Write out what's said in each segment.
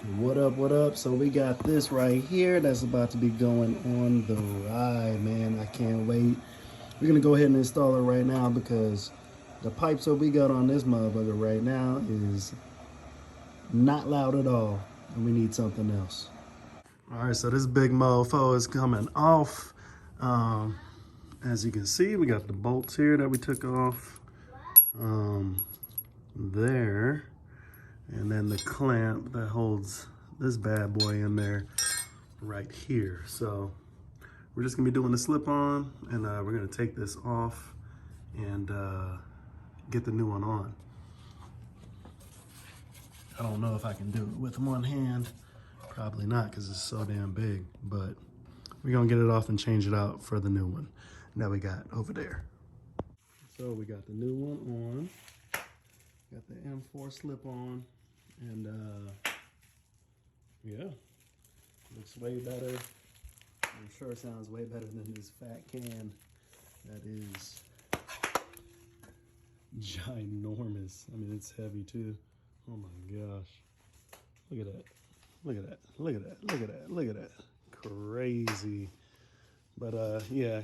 What up, what up? So we got this right here that's about to be going on the ride, man. I can't wait. We're gonna go ahead and install it right now because the pipes that we got on this motherfucker right now is not loud at all, and we need something else. All right, so this big mofo is coming off. As you can see, we got the bolts here that we took off there. And then the clamp that holds this bad boy in there right here. So we're just gonna be doing the slip on, and we're gonna take this off and get the new one on. I don't know if I can do it with one hand. Probably not, because it's so damn big, but we're gonna get it off and change it out for the new one that we got over there. So we got the new one on. Got the M4 slip on, and yeah, looks way better. I'm sure it sounds way better than this fat can that is ginormous. I mean, it's heavy too. Oh my gosh. Look at that. Look at that. Look at that. Look at that. Look at that. Crazy. But yeah,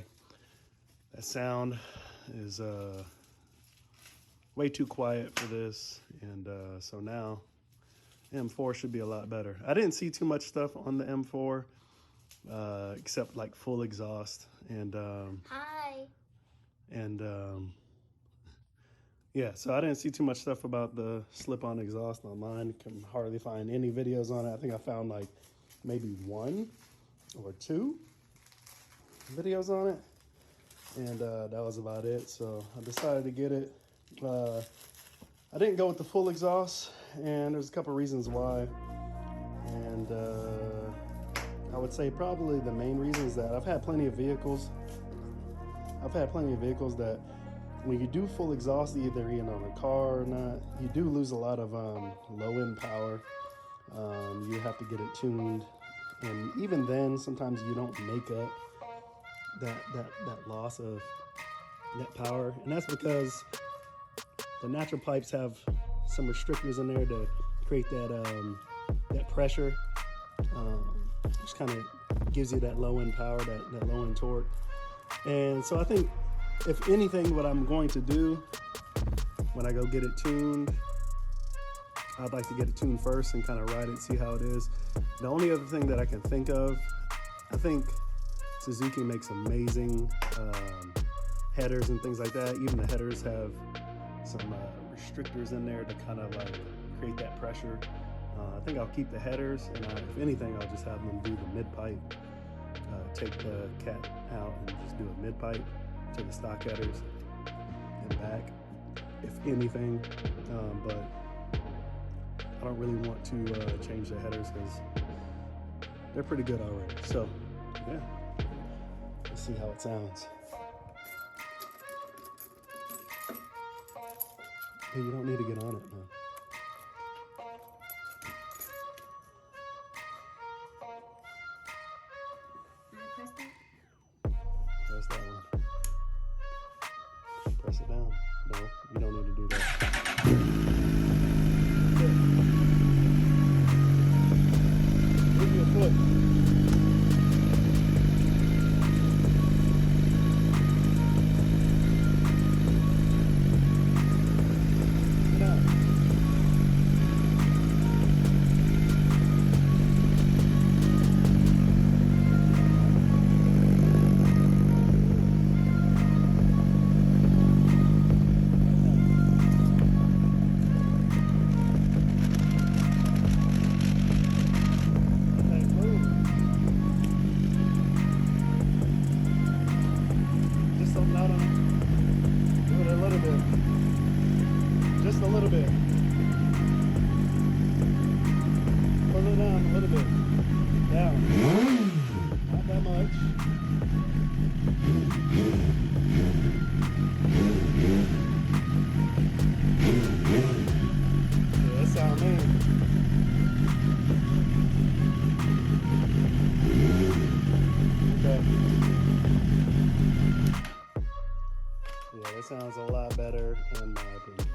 that sound is way too quiet for this, and so now M4 should be a lot better. I didn't see too much stuff on the M4 except like full exhaust and Hi. And yeah, so I didn't see too much stuff about the slip-on exhaust online. Can hardly find any videos on it. I think I found like maybe 1 or 2 videos on it, and that was about it. So I decided to get it. I didn't go with the full exhaust, and there's a couple reasons why. And I would say probably the main reason is that I've had plenty of vehicles that when you do full exhaust, either in on a car or not, you do lose a lot of low-end power. You have to get it tuned, and even then, sometimes you don't make up that loss of net power, and that's because the natural pipes have some restrictors in there to create that pressure, which kind of gives you that low-end power, that low-end torque. And so I think, if anything, what I'm going to do when I go get it tuned, I'd like to get it tuned first and kind of ride it, see how it is. The only other thing that I can think of, I think Suzuki makes amazing headers and things like that. Even the headers have some restrictors in there to kind of like create that pressure. I think I'll keep the headers, and if anything, I'll just have them do the mid-pipe. Take the cat out and just do a mid-pipe to the stock headers and back, if anything. But I don't really want to change the headers because they're pretty good already. So yeah, let's see how it sounds. Hey, you don't need to get on it, man. Press that one. Press it down. No, you don't need to do that. Move your foot. Get out. Just a little bit. Pull it down a little bit. Down. Not that much. Yeah, that sound mean. Okay. Yeah, that sounds a lot better in my opinion.